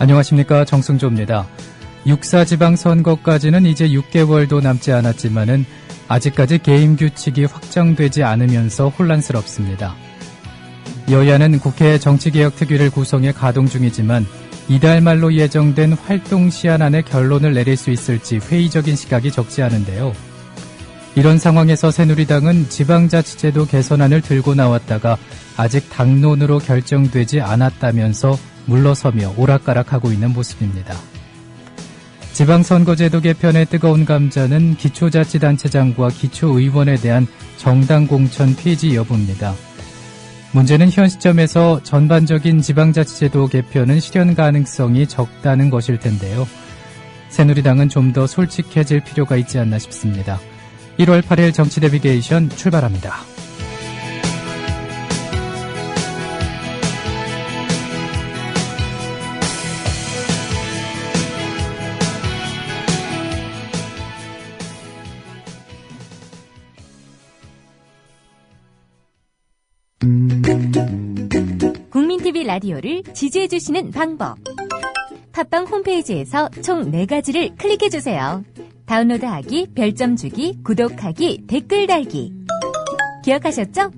안녕하십니까, 정승조입니다. 6.4 지방선거까지는 이제 6개월도 남지 않았지만은 아직까지 게임 규칙이 확정되지 않으면서 혼란스럽습니다. 여야는 국회 정치개혁특위를 구성해 가동 중이지만 이달 말로 예정된 활동 시한 안에 결론을 내릴 수 있을지 회의적인 시각이 적지 않은데요. 이런 상황에서 새누리당은 지방자치제도 개선안을 들고 나왔다가 아직 당론으로 결정되지 않았다면서 물러서며 오락가락하고 있는 모습입니다. 지방선거제도 개편의 뜨거운 감자는 기초자치단체장과 기초의원에 대한 정당 공천 폐지 여부입니다. 문제는 현 시점에서 전반적인 지방자치제도 개편은 실현 가능성이 적다는 것일 텐데요. 새누리당은 좀 더 솔직해질 필요가 있지 않나 싶습니다. 1월 8일 정치내비게이션 출발합니다. 국민TV 라디오를 지지해주시는 방법. 팟빵 홈페이지에서 총 4가지를 클릭해주세요. 다운로드하기, 별점 주기, 구독하기, 댓글 달기. 기억하셨죠?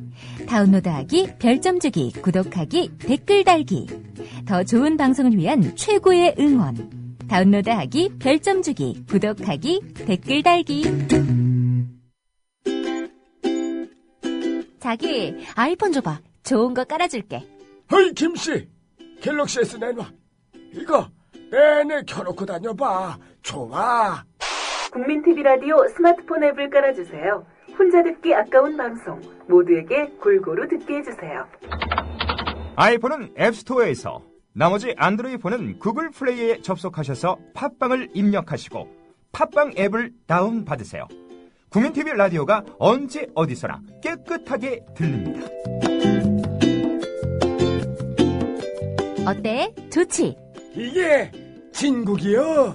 다운로드하기, 별점 주기, 구독하기, 댓글 달기. 더 좋은 방송을 위한 최고의 응원. 다운로드하기, 별점 주기, 구독하기, 댓글 달기. 자기, 아이폰 줘봐. 좋은 거 깔아줄게. 어이, 김씨, 갤럭시 S 내놔. 이거 내내 켜놓고 다녀봐. 좋아. 국민TV 라디오 스마트폰 앱을 깔아주세요. 혼자 듣기 아까운 방송 모두에게 골고루 듣게 해주세요. 아이폰은 앱스토어에서, 나머지 안드로이드폰은 구글 플레이에 접속하셔서 팟빵을 입력하시고 팟빵 앱을 다운받으세요. 국민TV 라디오가 언제 어디서나 깨끗하게 들립니다. 어때? 좋지? 이게 진국이요.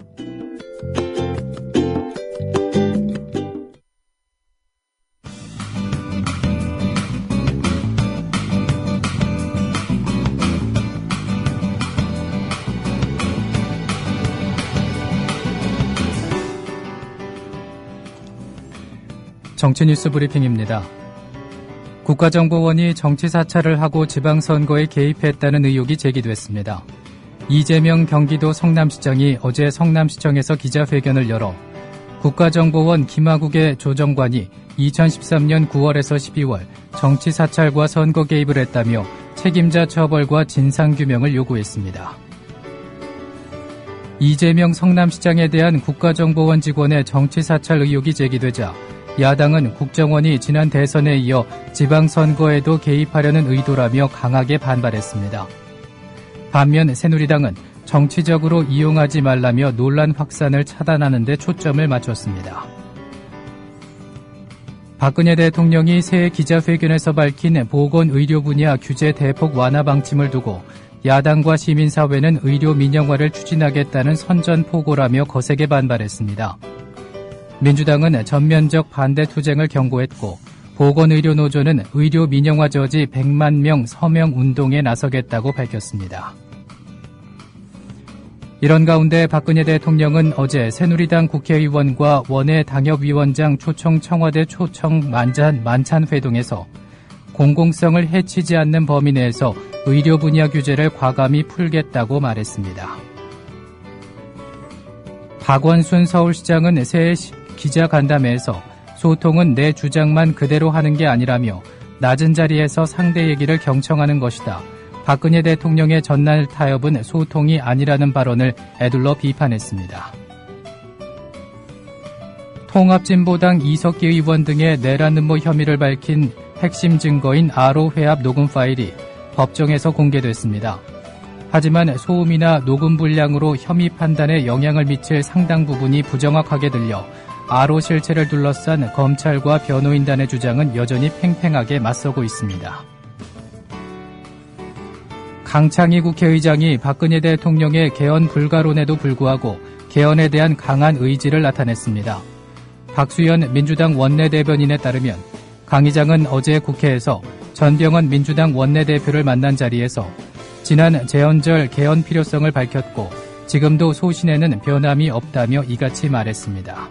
정치뉴스 브리핑입니다. 국가정보원이 정치사찰을 하고 지방선거에 개입했다는 의혹이 제기됐습니다. 이재명 경기도 성남시장이 어제 성남시청에서 기자회견을 열어 국가정보원 김하국의 조정관이 2013년 9월에서 12월 정치사찰과 선거 개입을 했다며 책임자 처벌과 진상규명을 요구했습니다. 이재명 성남시장에 대한 국가정보원 직원의 정치사찰 의혹이 제기되자 야당은 국정원이 지난 대선에 이어 지방선거에도 개입하려는 의도라며 강하게 반발했습니다. 반면 새누리당은 정치적으로 이용하지 말라며 논란 확산을 차단하는 데 초점을 맞췄습니다. 박근혜 대통령이 새해 기자회견에서 밝힌 보건의료 분야 규제 대폭 완화 방침을 두고 야당과 시민사회는 의료 민영화를 추진하겠다는 선전포고라며 거세게 반발했습니다. 민주당은 전면적 반대 투쟁을 경고했고 보건의료노조는 의료 민영화 저지 100만 명 서명 운동에 나서겠다고 밝혔습니다. 이런 가운데 박근혜 대통령은 어제 새누리당 국회의원과 원외 당협위원장 초청 청와대 초청 만찬 회동에서 공공성을 해치지 않는 범위 내에서 의료 분야 규제를 과감히 풀겠다고 말했습니다. 박원순 서울시장은 새해 기자간담회에서 소통은 내 주장만 그대로 하는 게 아니라며 낮은 자리에서 상대 얘기를 경청하는 것이다. 박근혜 대통령의 전날 타협은 소통이 아니라는 발언을 에둘러 비판했습니다. 통합진보당 이석기 의원 등의 내란 음모 혐의를 밝힌 핵심 증거인 아로 회합 녹음 파일이 법정에서 공개됐습니다. 하지만 소음이나 녹음 분량으로 혐의 판단에 영향을 미칠 상당 부분이 부정확하게 들려 아로 실체를 둘러싼 검찰과 변호인단의 주장은 여전히 팽팽하게 맞서고 있습니다. 강창희 국회의장이 박근혜 대통령의 개헌 불가론에도 불구하고 개헌에 대한 강한 의지를 나타냈습니다. 박수현 민주당 원내대변인에 따르면 강 의장은 어제 국회에서 전병헌 민주당 원내대표를 만난 자리에서 지난 제헌절 개헌 필요성을 밝혔고 지금도 소신에는 변함이 없다며 이같이 말했습니다.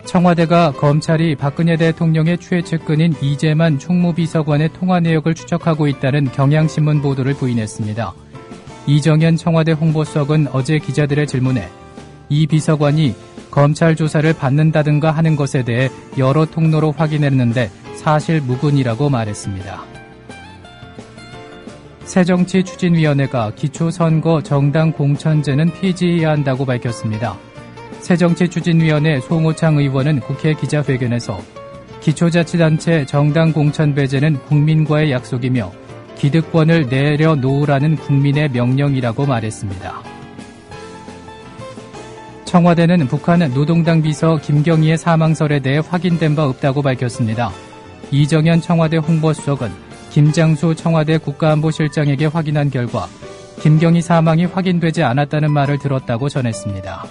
청와대가 검찰이 박근혜 대통령의 최측근인 이재만 총무비서관의 통화 내역을 추적하고 있다는 경향신문 보도를 부인했습니다. 이정현 청와대 홍보수석은 어제 기자들의 질문에 이 비서관이 검찰 조사를 받는다든가 하는 것에 대해 여러 통로로 확인했는데 사실 무근이라고 말했습니다. 새정치추진위원회가 기초선거 정당 공천제는 폐지해야 한다고 밝혔습니다. 새정치추진위원회 송호창 의원은 국회 기자회견에서 기초자치단체 정당 공천 배제는 국민과의 약속이며 기득권을 내려놓으라는 국민의 명령이라고 말했습니다. 청와대는 북한 노동당 비서 김경희의 사망설에 대해 확인된 바 없다고 밝혔습니다. 이정현 청와대 홍보수석은 김장수 청와대 국가안보실장에게 확인한 결과 김경희 사망이 확인되지 않았다는 말을 들었다고 전했습니다.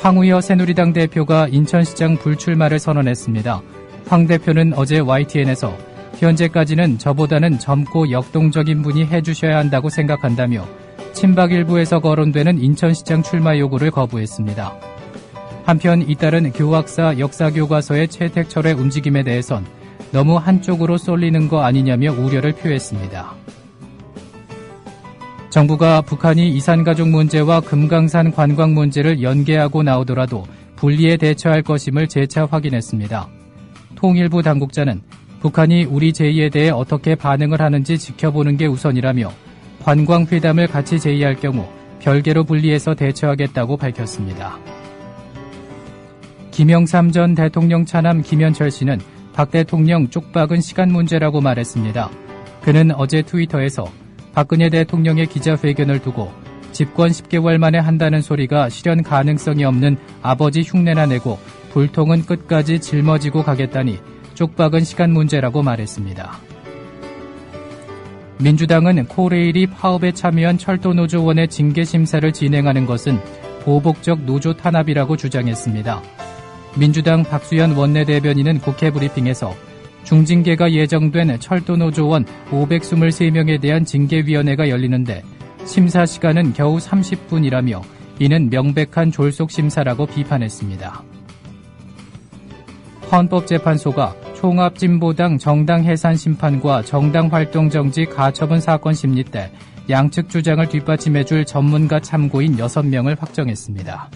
황우여 새누리당 대표가 인천시장 불출마를 선언했습니다. 황 대표는 어제 YTN에서 현재까지는 저보다는 젊고 역동적인 분이 해주셔야 한다고 생각한다며 친박 일부에서 거론되는 인천시장 출마 요구를 거부했습니다. 한편 이따른 교학사 역사교과서의 채택철회 움직임에 대해선 너무 한쪽으로 쏠리는 거 아니냐며 우려를 표했습니다. 정부가 북한이 이산가족 문제와 금강산 관광 문제를 연계하고 나오더라도 분리해 대처할 것임을 재차 확인했습니다. 통일부 당국자는 북한이 우리 제의에 대해 어떻게 반응을 하는지 지켜보는 게 우선이라며 관광회담을 같이 제의할 경우 별개로 분리해서 대처하겠다고 밝혔습니다. 김영삼 전 대통령 차남 김현철 씨는 박 대통령 쪽박은 시간 문제라고 말했습니다. 그는 어제 트위터에서 박근혜 대통령의 기자회견을 두고 집권 10개월 만에 한다는 소리가 실현 가능성이 없는 아버지 흉내나 내고 불통은 끝까지 짊어지고 가겠다니 쪽박은 시간 문제라고 말했습니다. 민주당은 코레일이 파업에 참여한 철도노조원의 징계심사를 진행하는 것은 보복적 노조 탄압이라고 주장했습니다. 민주당 박수현 원내대변인은 국회 브리핑에서 중징계가 예정된 철도노조원 523명에 대한 징계위원회가 열리는데 심사 시간은 겨우 30분이라며 이는 명백한 졸속심사라고 비판했습니다. 헌법재판소가 총합진보당 정당 해산 심판과 정당 활동 정지 가처분 사건 심리 때 양측 주장을 뒷받침해줄 전문가 참고인 6명을 확정했습니다.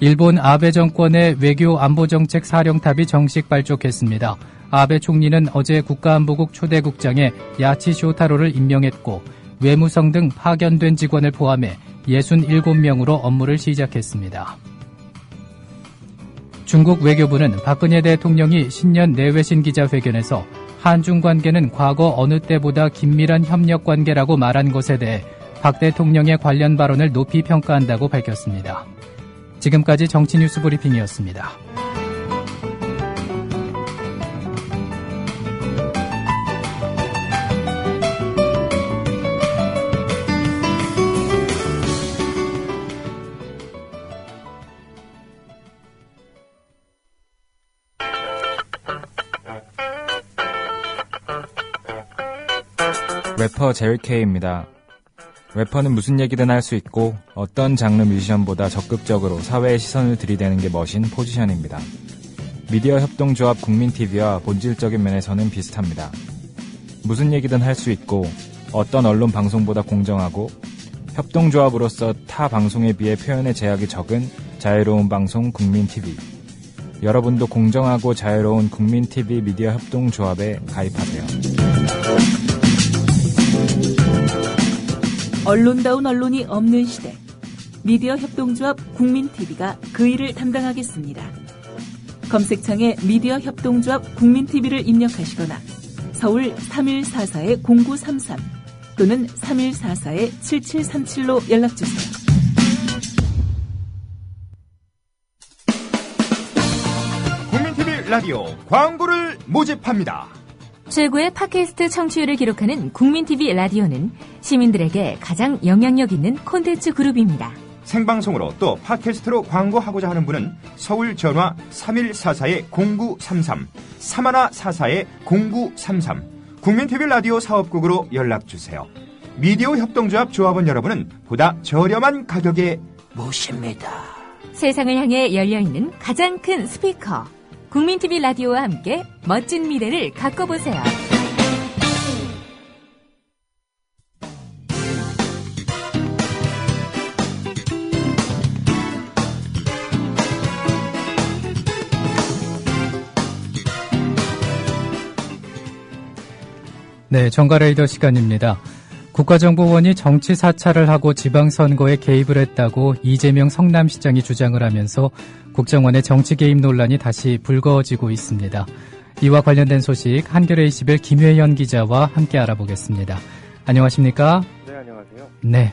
일본 아베 정권의 외교 안보정책 사령탑이 정식 발족했습니다. 아베 총리는 어제 국가안보국 초대국장에 야치 쇼타로를 임명했고 외무성 등 파견된 직원을 포함해 67명으로 업무를 시작했습니다. 중국 외교부는 박근혜 대통령이 신년 내외신 기자회견에서 한중 관계는 과거 어느 때보다 긴밀한 협력 관계라고 말한 것에 대해 박 대통령의 관련 발언을 높이 평가한다고 밝혔습니다. 지금까지 정치뉴스 브리핑이었습니다. 래퍼 제일케이입니다. 래퍼는 무슨 얘기든 할 수 있고 어떤 장르 뮤지션보다 적극적으로 사회의 시선을 들이대는 게 멋인 포지션입니다. 미디어 협동조합 국민TV와 본질적인 면에서는 비슷합니다. 무슨 얘기든 할 수 있고 어떤 언론 방송보다 공정하고 협동조합으로서 타 방송에 비해 표현의 제약이 적은 자유로운 방송 국민TV. 여러분도 공정하고 자유로운 국민TV 미디어 협동조합에 가입하세요. 언론다운 언론이 없는 시대. 미디어 협동조합 국민TV가 그 일을 담당하겠습니다. 검색창에 미디어 협동조합 국민TV를 입력하시거나 서울 3144-0933 또는 3144-7737로 연락주세요. 국민TV 라디오 광고를 모집합니다. 최고의 팟캐스트 청취율을 기록하는 국민TV 라디오는 시민들에게 가장 영향력 있는 콘텐츠 그룹입니다. 생방송으로 또 팟캐스트로 광고하고자 하는 분은 서울 전화 3144-0933 3144-0933 국민TV 라디오 사업국으로 연락주세요. 미디어 협동조합 조합원 여러분은 보다 저렴한 가격에 모십니다. 세상을 향해 열려있는 가장 큰 스피커. 국민TV 라디오와 함께 멋진 미래를 가꿔보세요. 네, 정가레이더 시간입니다. 국가정보원이 정치 사찰을 하고 지방선거에 개입을 했다고 이재명 성남시장이 주장을 하면서 국정원의 정치 개입 논란이 다시 불거지고 있습니다. 이와 관련된 소식 한겨레 21 김회현 기자와 함께 알아보겠습니다. 안녕하십니까? 네, 안녕하세요. 네,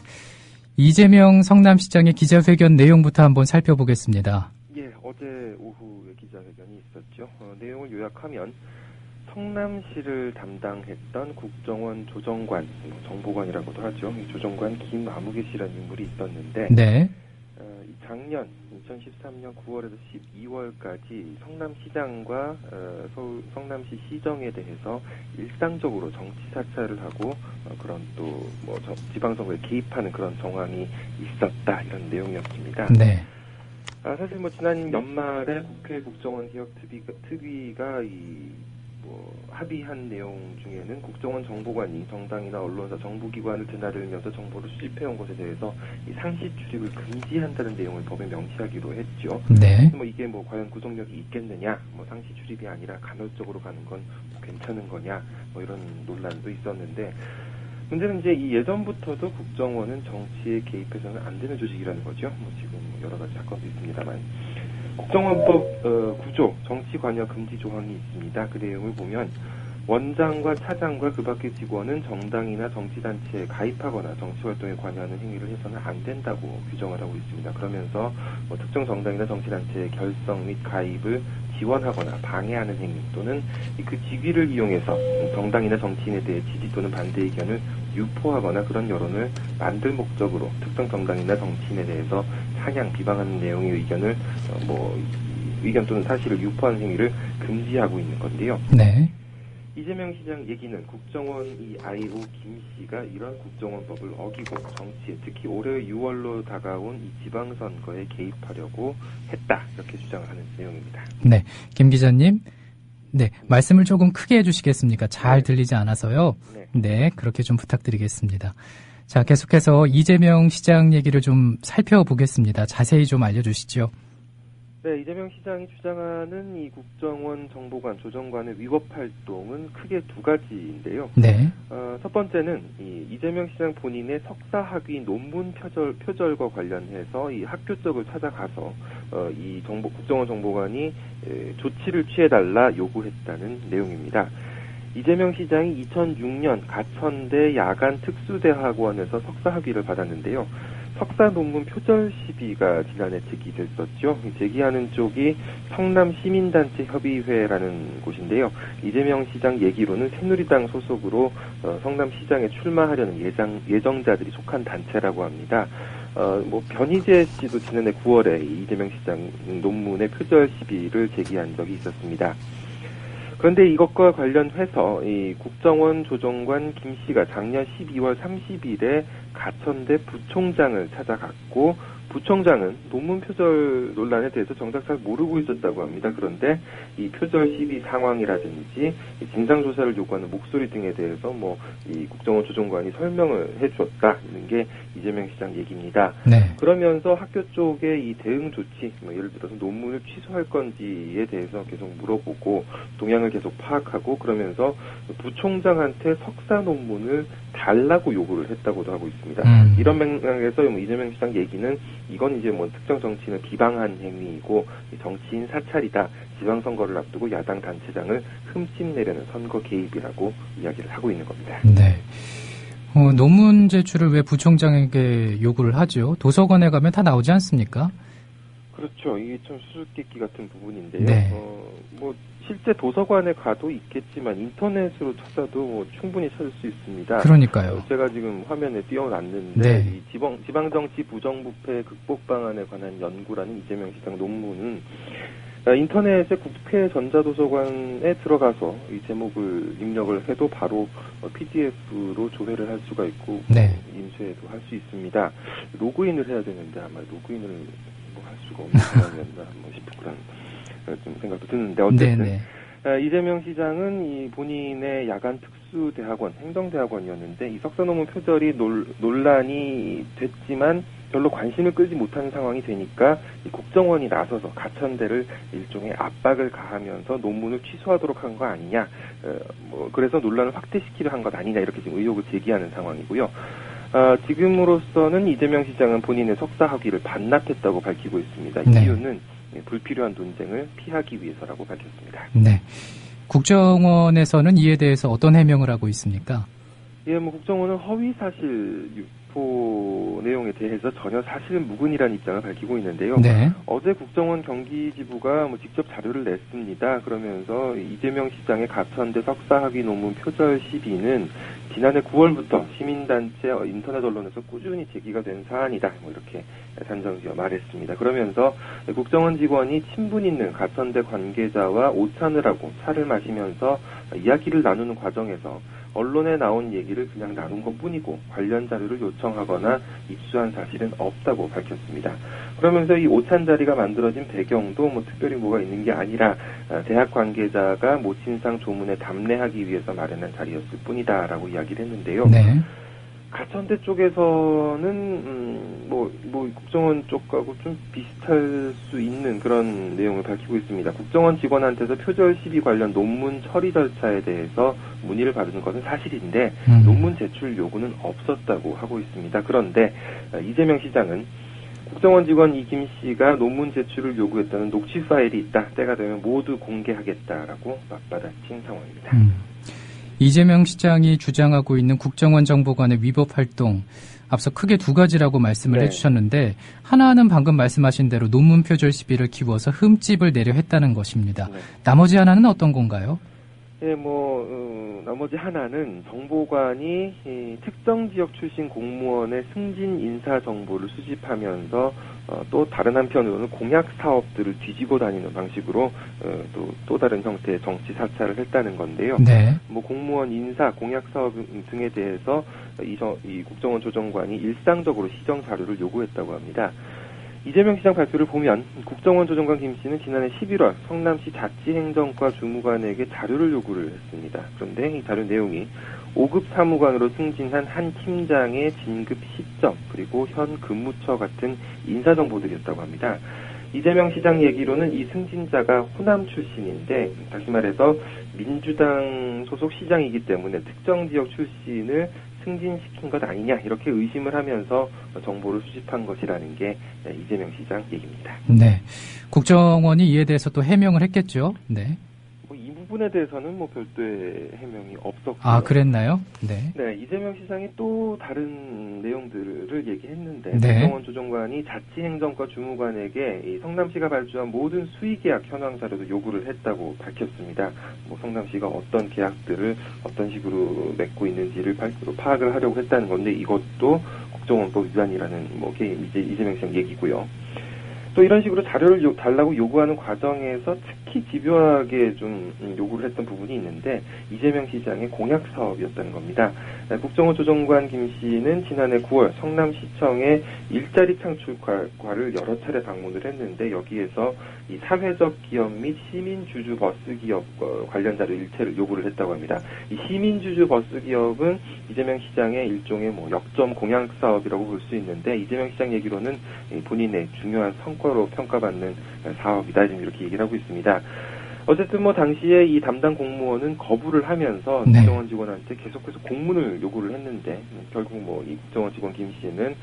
이재명 성남시장의 기자회견 내용부터 한번 살펴보겠습니다. 예, 어제 오후에 기자회견이 있었죠. 내용을 요약하면 성남시를 담당했던 국정원 조정관, 정보관이라고도 하죠. 이 조정관 김아무개 씨라는 인물이 있었는데 네. 작년 2013년 9월에서 12월까지 성남시장과 서울 성남시 시정에 대해서 일상적으로 정치 사찰을 하고 그런 또 뭐 지방선거에 개입하는 그런 정황이 있었다, 이런 내용이었습니다. 네. 사실 뭐 지난 연말에 국회 국정원 개혁 특위가 합의한 내용 중에는 국정원 정보관이 정당이나 언론사, 정부기관을 드나들면서 정보를 수집해온 것에 대해서 이 상시 출입을 금지한다는 내용을 법에 명시하기로 했죠. 네. 뭐 이게 뭐 과연 구속력이 있겠느냐, 뭐 상시 출입이 아니라 간헐적으로 가는 건 뭐 괜찮은 거냐, 뭐 이런 논란도 있었는데, 문제는 이제 이 예전부터도 국정원은 정치에 개입해서는 안 되는 조직이라는 거죠. 뭐 지금 여러 가지 사건도 있습니다만. 국정원법 구조 정치 관여 금지 조항이 있습니다. 그 내용을 보면 원장과 차장과 그 밖의 직원은 정당이나 정치단체에 가입하거나 정치활동에 관여하는 행위를 해서는 안 된다고 규정을 하고 있습니다. 그러면서 뭐 특정 정당이나 정치단체의 결성 및 가입을 지원하거나 방해하는 행위 또는 그 직위를 이용해서 정당이나 정치인에 대해 지지 또는 반대 의견을 유포하거나 그런 여론을 만들 목적으로 특정 정당이나 정치인에 대해서 찬양, 비방하는 내용의 의견을 의견 또는 사실을 유포하는 행위를 금지하고 있는 건데요. 네. 이재명 시장 얘기는 국정원 이 IO 김 씨가 이런 국정원법을 어기고 정치에 특히 올해 6월로 다가온 이 지방선거에 개입하려고 했다, 이렇게 주장을 하는 내용입니다. 네, 김 기자님. 네, 말씀을 조금 크게 해주시겠습니까? 잘 들리지 않아서요. 네, 그렇게 좀 부탁드리겠습니다. 자, 계속해서 이재명 시장 얘기를 좀 살펴보겠습니다. 자세히 좀 알려주시죠. 네, 이재명 시장이 주장하는 이 국정원 정보관, 조정관의 위법 활동은 크게 두 가지인데요. 네. 첫 번째는 이재명 시장 본인의 석사 학위 논문 표절과 관련해서 이 학교 쪽을 찾아가서 이 국정원 정보관이 조치를 취해달라 요구했다는 내용입니다. 이재명 시장이 2006년 가천대 야간 특수대학원에서 석사 학위를 받았는데요. 석사 논문 표절 시비가 지난해 제기됐었죠. 제기하는 쪽이 성남시민단체 협의회라는 곳인데요. 이재명 시장 얘기로는 새누리당 소속으로 성남시장에 출마하려는 예정자들이 속한 단체라고 합니다. 변희재 씨도 지난해 9월에 이재명 시장 논문의 표절 시비를 제기한 적이 있었습니다. 그런데 이것과 관련해서 이 국정원 조정관 김 씨가 작년 12월 30일에 가천대 부총장을 찾아갔고, 부총장은 논문 표절 논란에 대해서 정작 잘 모르고 있었다고 합니다. 그런데 이 표절 시비 상황이라든지 진상조사를 요구하는 목소리 등에 대해서 이 국정원 조정관이 설명을 해주었다는 게 이재명 시장 얘기입니다. 네. 그러면서 학교 쪽의 이 대응 조치, 예를 들어서 논문을 취소할 건지에 대해서 계속 물어보고 동향을 계속 파악하고, 그러면서 부총장한테 석사 논문을 달라고 요구를 했다고도 하고 있습니다. 이런 맥락에서 이재명 시장 얘기는 이건 이제 특정 정치인을 비방한 행위이고 정치인 사찰이다. 지방선거를 앞두고 야당 단체장을 흠집내려는 선거 개입이라고 이야기를 하고 있는 겁니다. 네. 논문 제출을 왜 부총장에게 요구를 하죠? 도서관에 가면 다 나오지 않습니까? 그렇죠. 이게 좀 수수께끼 같은 부분인데요. 네. 실제 도서관에 가도 있겠지만 인터넷으로 찾아도 충분히 찾을 수 있습니다. 그러니까요. 제가 지금 화면에 띄워놨는데 네. 이 지방정치 부정부패 극복 방안에 관한 연구라는 이재명 시장 논문은 인터넷에 국회 전자도서관에 들어가서 이 제목을 입력을 해도 바로 PDF로 조회를 할 수가 있고 네. 인쇄도 할 수 있습니다. 로그인을 해야 되는데 아마 로그인을 할 수가 없는 상황이었나 싶은 그런 좀 생각도 드는데 어쨌든 네네. 이재명 시장은 이 본인의 야간 특수대학원, 행정대학원이었는데 이 석사 논문 표절이 논란이 됐지만 별로 관심을 끌지 못하는 상황이 되니까 이 국정원이 나서서 가천대를 일종의 압박을 가하면서 논문을 취소하도록 한 거 아니냐, 그래서 논란을 확대시키려 한 것 아니냐 이렇게 지금 의혹을 제기하는 상황이고요. 지금으로서는 이재명 시장은 본인의 석사 학위를 반납했다고 밝히고 있습니다. 네. 이유는 불필요한 논쟁을 피하기 위해서라고 밝혔습니다. 네. 국정원에서는 이에 대해서 어떤 해명을 하고 있습니까? 예, 국정원은 허위 사실 유포 내용에 대해서 전혀 사실 무근이라는 입장을 밝히고 있는데요. 네. 어제 국정원 경기지부가 직접 자료를 냈습니다. 그러면서 이재명 시장의 가천대 석사학위 논문 표절 시비는 지난해 9월부터 시민단체 인터넷 언론에서 꾸준히 제기가 된 사안이다. 이렇게 단정지어 말했습니다. 그러면서 국정원 직원이 친분 있는 가천대 관계자와 오찬을 하고 차를 마시면서 이야기를 나누는 과정에서 언론에 나온 얘기를 그냥 나눈 것뿐이고 관련 자료를 요청하거나 입수한 사실은 없다고 밝혔습니다. 그러면서 이 오찬 자리가 만들어진 배경도 특별히 뭐가 있는 게 아니라 대학 관계자가 모친상 조문에 답례하기 위해서 마련한 자리였을 뿐이다라고 이야기를 했는데요. 네. 가천대 쪽에서는 국정원 쪽하고 좀 비슷할 수 있는 그런 내용을 밝히고 있습니다. 국정원 직원한테서 표절 시비 관련 논문 처리 절차에 대해서 문의를 받은 것은 사실인데 논문 제출 요구는 없었다고 하고 있습니다. 그런데 이재명 시장은 국정원 직원 이 김 씨가 논문 제출을 요구했다는 녹취 파일이 있다. 때가 되면 모두 공개하겠다라고 맞받아친 상황입니다. 이재명 시장이 주장하고 있는 국정원 정보관의 위법 활동, 앞서 크게 두 가지라고 말씀을 해주셨는데 하나는 방금 말씀하신 대로 논문 표절 시비를 키워서 흠집을 내려 했다는 것입니다. 네. 나머지 하나는 어떤 건가요? 예, 나머지 하나는 정보관이 특정 지역 출신 공무원의 승진 인사 정보를 수집하면서 또 다른 한편으로는 공약 사업들을 뒤지고 다니는 방식으로 또 다른 형태의 정치 사찰을 했다는 건데요. 네. 공무원 인사, 공약 사업 등에 대해서 이 국정원 조정관이 일상적으로 시정 자료를 요구했다고 합니다. 이재명 시장 발표를 보면 국정원 조정관 김 씨는 지난해 11월 성남시 자치행정과 주무관에게 자료를 요구를 했습니다. 그런데 이 자료 내용이 5급 사무관으로 승진한 한 팀장의 진급 시점 그리고 현 근무처 같은 인사 정보들이었다고 합니다. 이재명 시장 얘기로는 이 승진자가 호남 출신인데 다시 말해서 민주당 소속 시장이기 때문에 특정 지역 출신을 승진시킨 것 아니냐 이렇게 의심을 하면서 정보를 수집한 것이라는 게 이재명 시장 얘기입니다. 네, 국정원이 이에 대해서 또 해명을 했겠죠. 네. 이 부분에 대해서는 별도의 해명이 없었고요. 아, 그랬나요? 네. 네, 이재명 시장이 또 다른 내용들을 얘기했는데 네. 국정원 조정관이 자치행정과 주무관에게 이 성남시가 발주한 모든 수의계약 현황 자료도 요구를 했다고 밝혔습니다. 성남시가 어떤 계약들을 어떤 식으로 맺고 있는지를 파악을 하려고 했다는 건데 이것도 국정원법 위반이라는 게 이제 이재명 시장 얘기고요. 또 이런 식으로 자료를 달라고 요구하는 과정에서 특히 집요하게 좀 요구를 했던 부분이 있는데 이재명 시장의 공약 사업이었다는 겁니다. 국정원 조정관 김 씨는 지난해 9월 성남시청의 일자리 창출과를 여러 차례 방문을 했는데 여기에서 이 사회적 기업 및 시민주주 버스 기업 관련 자료 일체를 요구를 했다고 합니다. 이 시민주주 버스 기업은 이재명 시장의 일종의 역점 공약 사업이라고 볼 수 있는데 이재명 시장 얘기로는 본인의 중요한 성과로 평가받는 사업이다 지금 이렇게 얘기를 하고 있습니다. 어쨌든 당시에 이 담당 공무원은 거부를 하면서 네. 국정원 직원한테 계속해서 공문을 요구를 했는데 결국 이 국정원 직원 김 씨는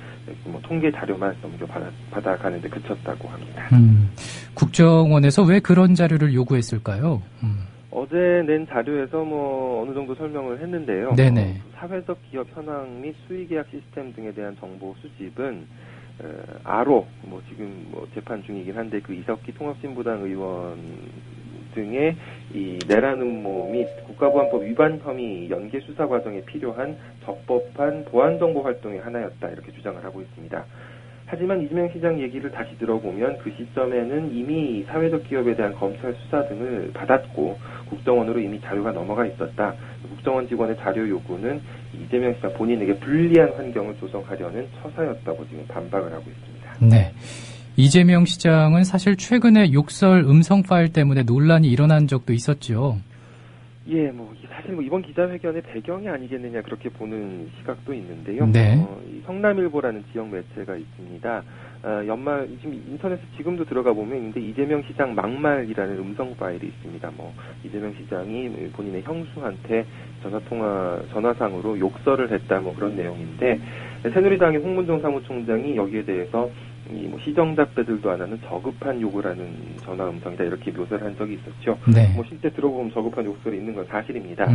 통계 자료만 받아가는데 그쳤다고 합니다. 국정원에서 왜 그런 자료를 요구했을까요? 어제 낸 자료에서 어느 정도 설명을 했는데요. 네네. 사회적 기업 현황 및 수의계약 시스템 등에 대한 정보 수집은 아로 지금 재판 중이긴 한데 그 이석기 통합진보당 의원 등의 이 내란 음모 및 국가보안법 위반 혐의 연계 수사 과정에 필요한 적법한 보안 정보 활동의 하나였다 이렇게 주장을 하고 있습니다. 하지만 이재명 시장 얘기를 다시 들어보면 그 시점에는 이미 사회적 기업에 대한 검찰 수사 등을 받았고 국정원으로 이미 자료가 넘어가 있었다. 국정원 직원의 자료 요구는 이재명 시장 본인에게 불리한 환경을 조성하려는 처사였다고 지금 반박을 하고 있습니다. 네. 이재명 시장은 사실 최근에 욕설 음성 파일 때문에 논란이 일어난 적도 있었죠. 예, 사실 이번 기자회견의 배경이 아니겠느냐 그렇게 보는 시각도 있는데요. 네. 이 성남일보라는 지역 매체가 있습니다. 연말 지금 인터넷에 지금도 들어가 보면 근데 이재명 시장 막말이라는 음성 파일이 있습니다. 이재명 시장이 본인의 형수한테 전화상으로 욕설을 했다 그런 내용인데 새누리당의 홍문종 사무총장이 여기에 대해서 시정잡배들도 안 하는 저급한 욕을 하는 전화 음성이다 이렇게 묘사를 한 적이 있었죠. 네. 실제 들어보면 저급한 욕설이 있는 건 사실입니다.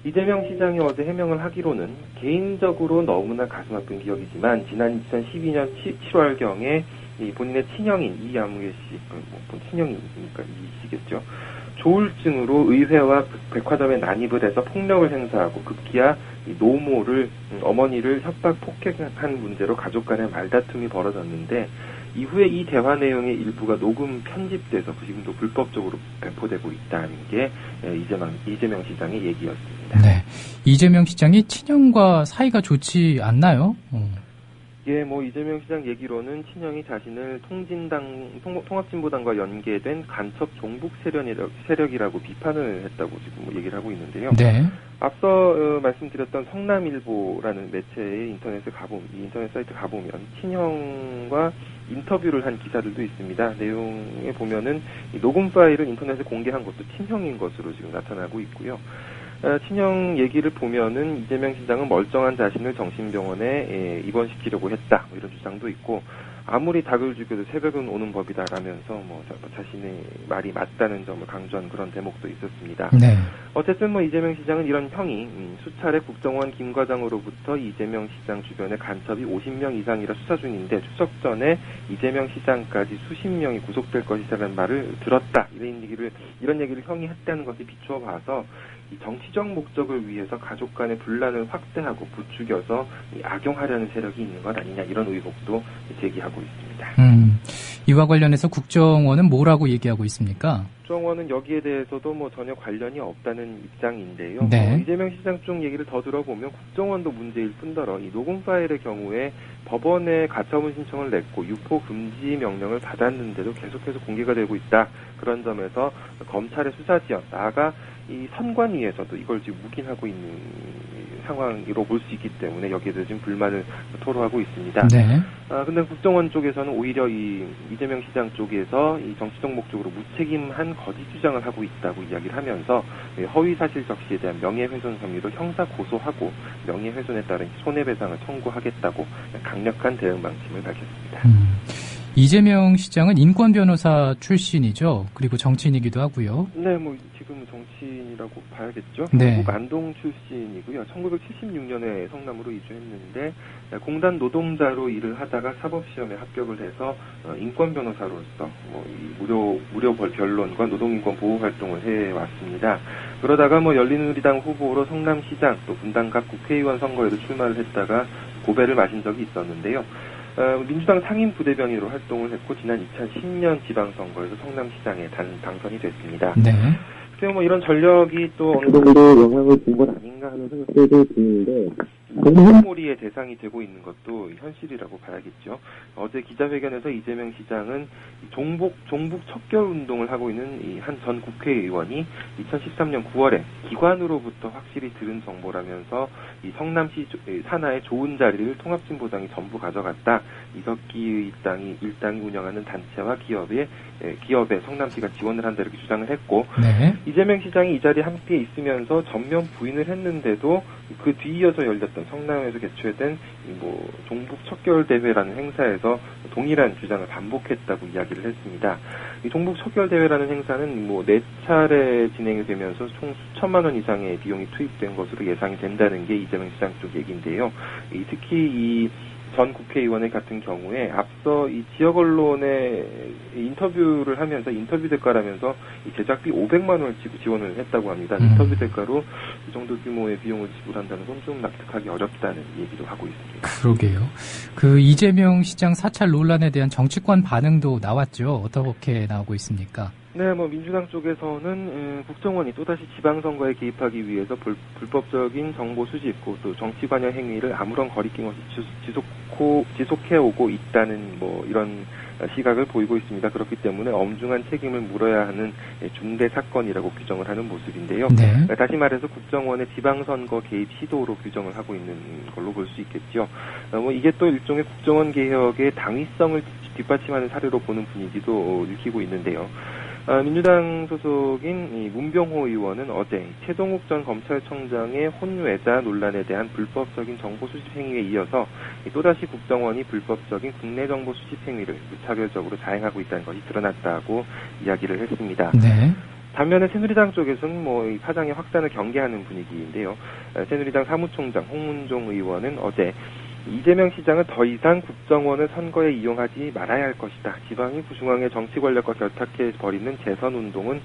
이재명 시장이 어제 해명을 하기로는 개인적으로 너무나 가슴 아픈 기억이지만 지난 2012년 7월경에 본인의 친형인 이양무개 씨, 친형이니까 이시겠죠. 조울증으로 의회와 백화점에 난입을 해서 폭력을 행사하고 급기야 노모를 어머니를 협박 폭행한 문제로 가족 간의 말다툼이 벌어졌는데 이후에 이 대화 내용의 일부가 녹음 편집돼서 지금도 불법적으로 배포되고 있다는 게 이재명 시장의 얘기였습니다. 네, 이재명 시장이 친형과 사이가 좋지 않나요? 예, 이재명 시장 얘기로는 친형이 자신을 통합진보당과 연계된 간첩 종북 세력이라고 비판을 했다고 지금 얘기를 하고 있는데요. 네. 앞서 말씀드렸던 성남일보라는 매체의 인터넷 사이트 가보면 친형과 인터뷰를 한 기사들도 있습니다. 내용에 보면은 이 녹음 파일을 인터넷에 공개한 것도 친형인 것으로 지금 나타나고 있고요. 친형 얘기를 보면은 이재명 시장은 멀쩡한 자신을 정신병원에 입원시키려고 했다 이런 주장도 있고 아무리 닭을 죽여도 새벽은 오는 법이다라면서 자신의 말이 맞다는 점을 강조한 그런 대목도 있었습니다. 네. 어쨌든 이재명 시장은 이런 형이 수차례 국정원 김 과장으로부터 이재명 시장 주변의 간첩이 50명 이상이라 수사 중인데 추석 전에 이재명 시장까지 수십 명이 구속될 것이라는 말을 들었다 이런 얘기를 형이 했다는 것에 비추어 봐서 이 정치적 목적을 위해서 가족 간의 분란을 확대하고 부추겨서 악용하려는 세력이 있는 것 아니냐 이런 의혹도 제기하고 있습니다. 이와 관련해서 국정원은 뭐라고 얘기하고 있습니까? 국정원은 여기에 대해서도 전혀 관련이 없다는 입장인데요. 네. 이재명 시장 쪽 얘기를 더 들어보면 국정원도 문제일 뿐더러 이 녹음 파일의 경우에 법원에 가처분 신청을 냈고 유포 금지 명령을 받았는데도 계속해서 공개가 되고 있다. 그런 점에서 검찰의 수사 지연, 나아가 이 선관위에서도 이걸 지금 묵인하고 있는 상황으로 볼 수 있기 때문에 여기에 대해서 지금 불만을 토로하고 있습니다. 네. 근데 국정원 쪽에서는 오히려 이 이재명 시장 쪽에서 이 정치적 목적으로 무책임한 거짓 주장을 하고 있다고 이야기를 하면서 허위 사실 적시에 대한 명예훼손 혐의로 형사 고소하고 명예훼손에 따른 손해배상을 청구하겠다고 강력한 대응 방침을 밝혔습니다. 이재명 시장은 인권 변호사 출신이죠. 그리고 정치인이기도 하고요. 네, 지금은 정치인이라고 봐야겠죠. 네. 경북 안동 출신이고요. 1976년에 성남으로 이주했는데 공단 노동자로 일을 하다가 사법시험에 합격을 해서 인권 변호사로서 무료 변론과 노동인권 보호 활동을 해왔습니다. 그러다가 열린우리당 후보로 성남시장 또 분당갑 국회의원 선거에도 출마를 했다가 고배를 마신 적이 있었는데요. 민주당 상임 부대변인으로 활동을 했고 지난 2010년 지방선거에서 성남시장에 당선이 됐습니다. 네. 그래서 이런 전력이 또 어느 정도 영향을 준 건 아닌가 하는 생각도 드는데 공무몰이의 대상이 되고 있는 것도 현실이라고 봐야겠죠. 어제 기자회견에서 이재명 시장은 종북 척결 운동을 하고 있는 이 한 전 국회의원이 2013년 9월에 기관으로부터 확실히 들은 정보라면서 이 성남시 산하의 좋은 자리를 통합진보당이 전부 가져갔다. 이석기 일당이 운영하는 단체와 기업에 성남시가 지원을 한다 이렇게 주장을 했고 네. 이재명 시장이 이 자리에 함께 있으면서 전면 부인을 했는데도 그 뒤이어서 열렸던 성남에서 개최된 종북 척결 대회라는 행사에서 동일한 주장을 반복했다고 이야기를 했습니다. 이 종북 척결 대회라는 행사는 4차례 진행이 되면서 총 수천만 원 이상의 비용이 투입된 것으로 예상이 된다는 게 이재명 시장 쪽 얘기인데요. 특히 이 전 국회의원 같은 경우에 앞서 이 지역 언론에 인터뷰를 하면서 인터뷰 대가라면서 이 제작비 500만 원을 지원을 했다고 합니다. 인터뷰 대가로 이 정도 규모의 비용을 지불한다는 건 좀 납득하기 어렵다는 얘기도 하고 있습니다. 그러게요. 그 이재명 시장 사찰 논란에 대한 정치권 반응도 나왔죠. 어떻게 나오고 있습니까? 네, 민주당 쪽에서는 국정원이 또다시 지방선거에 개입하기 위해서 불법적인 정보 수집, 또 정치 관여 행위를 아무런 거리낌 없이 지속해오고 있다는 이런 시각을 보이고 있습니다. 그렇기 때문에 엄중한 책임을 물어야 하는 중대 사건이라고 규정을 하는 모습인데요. 네. 다시 말해서 국정원의 지방선거 개입 시도로 규정을 하고 있는 걸로 볼 수 있겠죠. 이게 또 일종의 국정원 개혁의 당위성을 뒷받침하는 사례로 보는 분위기도 일으키고 있는데요. 민주당 소속인 문병호 의원은 어제 최동욱 전 검찰청장의 혼외자 논란에 대한 불법적인 정보 수집 행위에 이어서 또다시 국정원이 불법적인 국내 정보 수집 행위를 무차별적으로 자행하고 있다는 것이 드러났다고 이야기를 했습니다. 네. 반면에 새누리당 쪽에서는 이 파장의 확산을 경계하는 분위기인데요. 새누리당 사무총장 홍문종 의원은 어제 이재명 시장은 더 이상 국정원을 선거에 이용하지 말아야 할 것이다. 지방이 부중앙의 정치 권력과 결탁해 벌이는 재선운동은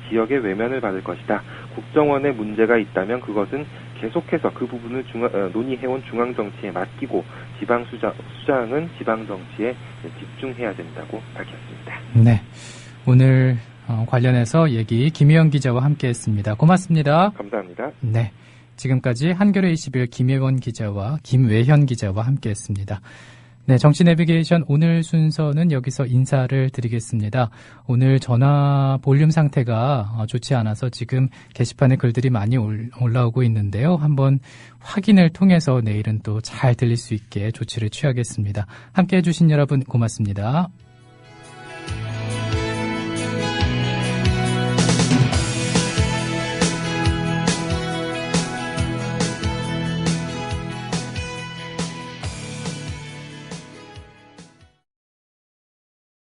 지역의 외면을 받을 것이다. 국정원에 문제가 있다면 그것은 계속해서 그 부분을 논의해온 중앙정치에 맡기고 지방수장은 지방정치에 집중해야 된다고 밝혔습니다. 네, 오늘 관련해서 얘기 김혜원 기자와 함께했습니다. 고맙습니다. 감사합니다. 네. 지금까지 한겨레 21 김혜원 기자와 김외현 기자와 함께했습니다. 네, 정치 내비게이션 오늘 순서는 여기서 인사를 드리겠습니다. 오늘 전화 볼륨 상태가 좋지 않아서 지금 게시판에 글들이 많이 올라오고 있는데요. 한번 확인을 통해서 내일은 또 잘 들릴 수 있게 조치를 취하겠습니다. 함께해 주신 여러분 고맙습니다.